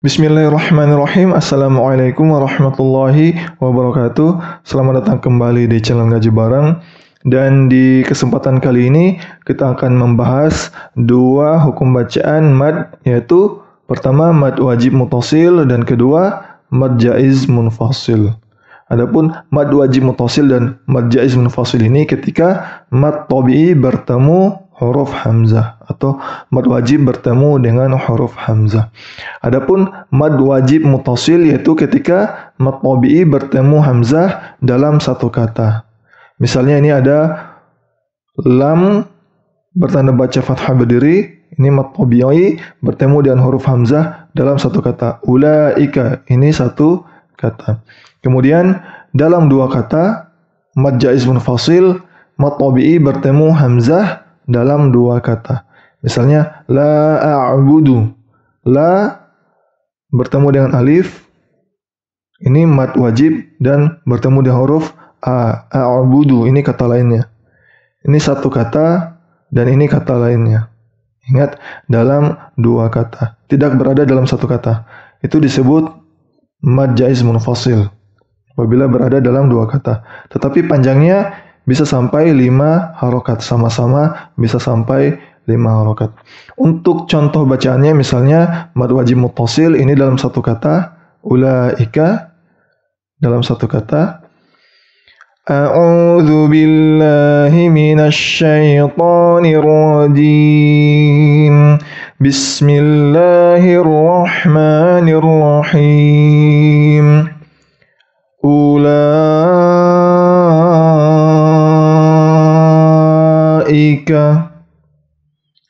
Bismillahirrahmanirrahim. Assalamualaikum warahmatullahi wabarakatuh. Selamat datang kembali di channel Ngaji Bareng. Dan di kesempatan kali ini kita akan membahas dua hukum bacaan mad, yaitu pertama mad wajib muttasil dan kedua mad jaiz munfasil. Adapun mad wajib muttasil dan mad jaiz munfasil ini ketika mad tabi'i bertemu huruf hamzah atau mad wajib bertemu dengan huruf hamzah. Adapun mad wajib muttasil yaitu ketika mad tabi'i bertemu hamzah dalam satu kata. Misalnya ini ada lam bertanda baca fathah berdiri, ini mad tabi'i bertemu dengan huruf hamzah dalam satu kata. Ulaika, ini satu kata. Kemudian dalam dua kata mad jaiz munfasil, mad tabi'i bertemu hamzah dalam dua kata. Misalnya la a'budu. La bertemu dengan alif. Ini mad wajib dan bertemu dengan huruf a. A'budu, ini kata lainnya. Ini satu kata dan ini kata lainnya. Ingat, dalam dua kata. Tidak berada dalam satu kata. Itu disebut mad jaiz munfasil apabila berada dalam dua kata. Tetapi panjangnya bisa sampai 5 harokat, sama-sama bisa sampai 5 harokat. Untuk contoh bacaannya misalnya mad wajib muttasil ini dalam satu kata, ulaika dalam satu kata. A'udzu billahi minasy syaithanir rajim. Bismillahirrahmanirrahim.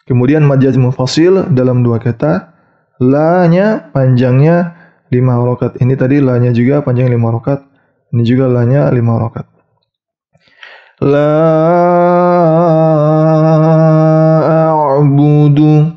Kemudian mad jaiz munfasil dalam dua kata, la-nya panjangnya 5 harokat. Ini tadi la-nya juga panjang 5 harokat. Ini juga la-nya 5 harokat. La a'budu.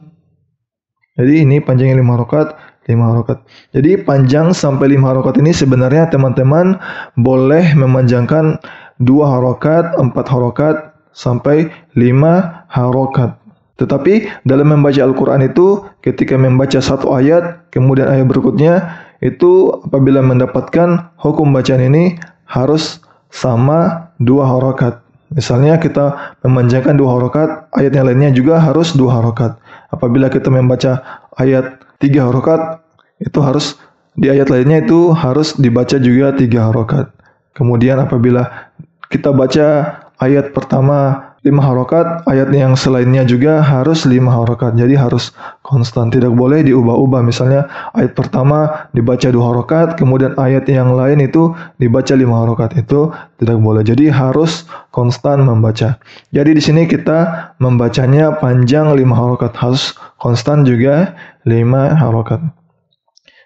Jadi ini panjangnya 5 harokat, 5 harokat. Jadi panjang sampai 5 harokat ini sebenarnya teman-teman boleh memanjangkan 2 harokat, 4 harokat, sampai 5 harokat. Tetapi dalam membaca Al-Quran itu ketika membaca satu ayat, kemudian ayat berikutnya, itu apabila mendapatkan hukum bacaan ini harus sama 2 harokat. Misalnya kita memanjangkan 2 harokat, ayat yang lainnya juga harus 2 harokat. Apabila kita membaca ayat 3 harokat, itu harus di ayat lainnya itu harus dibaca juga 3 harokat. Kemudian apabila kita baca ayat pertama 5 harokat, ayat yang selainnya juga harus 5 harokat. Jadi harus konstan, tidak boleh diubah-ubah. Misalnya ayat pertama dibaca 2 harokat, kemudian ayat yang lain itu dibaca 5 harokat. Itu tidak boleh. Jadi harus konstan membaca. Jadi di sini kita membacanya panjang 5 harokat, harus konstan juga 5 harokat.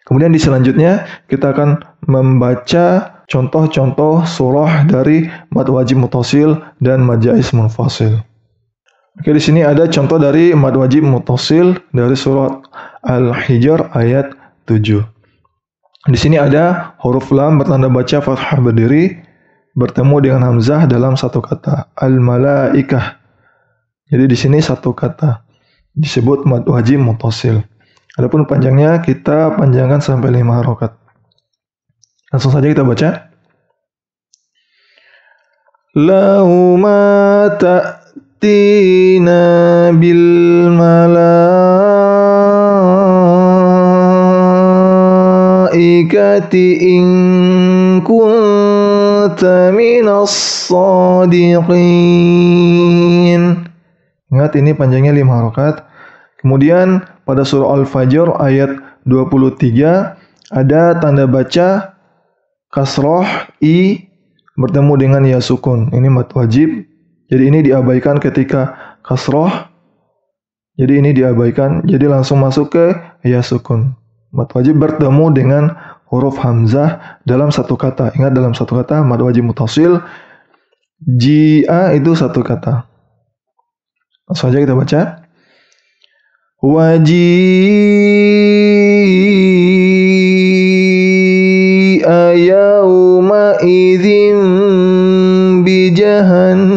Kemudian di selanjutnya kita akan membaca contoh-contoh surah dari mad wajib muttasil dan mad jaiz munfasil. Oke, di sini ada contoh dari mad wajib muttasil dari surat Al-Hijr ayat 7. Di sini ada huruf lam bertanda baca fathah berdiri bertemu dengan hamzah dalam satu kata, al-malaikah. Jadi di sini satu kata disebut mad wajib muttasil. Adapun panjangnya kita panjangkan sampai 5 harokat. Langsung saja kita baca. Lahu ma ta'tina bil malaikati in kunta minas sadiqin. Ingat, ini panjangnya 5 harokat. Kemudian pada surah Al-Fajr ayat 23 ada tanda baca kasroh i bertemu dengan ya sukun. Ini mad wajib. Jadi ini diabaikan ketika kasroh. Jadi ini diabaikan. Jadi langsung masuk ke ya sukun. Mad wajib bertemu dengan huruf hamzah dalam satu kata. Ingat, dalam satu kata mad wajib muttasil. Ji'a itu satu kata. Langsung saja kita baca. Waji'a yawma idzin bi jahannam.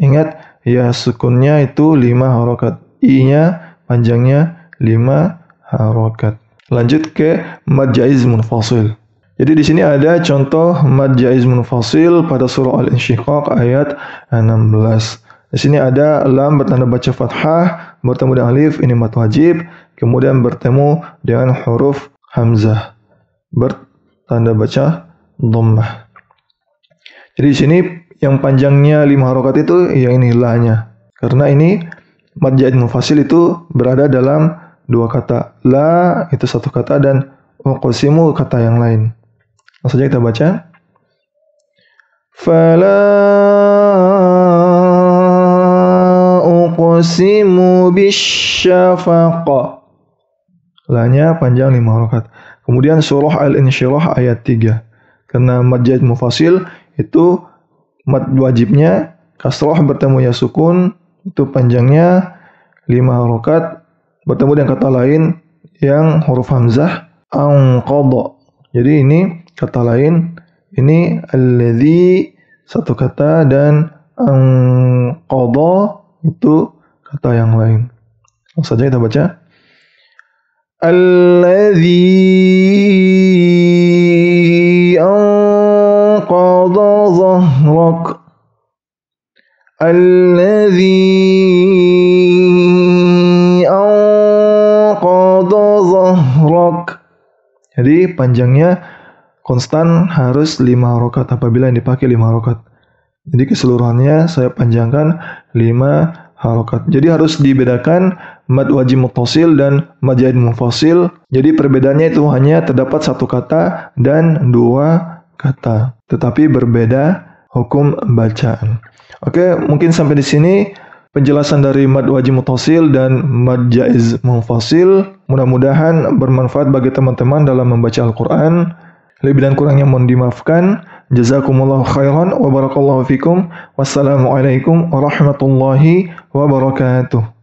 Ingat, ya sukunnya itu 5 harokat. I-nya panjangnya 5 harokat. Lanjut ke mad jaiz munfasil. Jadi di sini ada contoh mad jaiz munfasil pada surah Al-Insyiqaq ayat 16. Di sini ada lam bertanda baca fathah bertemu dengan alif, ini mad wajib, kemudian bertemu dengan huruf hamzah bertanda baca dhammah. Jadi di sini yang panjangnya 5 harokat itu yang ini la-nya. Karena ini mad jaiz munfasil itu berada dalam 2 kata. La itu 1 kata dan uqsimu kata yang lain. Langsung saja kita baca. Fala uqsimu bisyafaq. La-nya panjang 5 harokat. Kemudian surah Al-Insyirah ayat 3. Karena mad jaiz munfasil itu mad wajibnya kasrah bertemu ya sukun, itu panjangnya 5 harokat bertemu dengan kata lain yang huruf hamzah anqadha. Jadi ini kata lain, ini alladzi 1 kata dan anqadha itu kata yang lain. Langsung saja kita baca. Alladzi anqadha dhahrak. Alladzi anqadha dhahrak. Jadi panjangnya konstan harus 5 harokat apabila yang dipakai 5 harokat. Jadi keseluruhannya saya panjangkan 5 harokat. Jadi harus dibedakan mad wajib muttasil dan mad jaiz munfasil. Jadi perbedaannya itu hanya terdapat 1 kata dan 2 kata, tetapi berbeda hukum bacaan. Oke, mungkin sampai di sini penjelasan dari mad wajib muttasil dan mad jaiz munfasil. Mudah-mudahan bermanfaat bagi teman-teman dalam membaca Al-Quran. Lebih dan kurangnya mohon dimaafkan. Jazakumullahu khairan wa barakallahu fikum. Wassalamualaikum warahmatullahi wabarakatuh.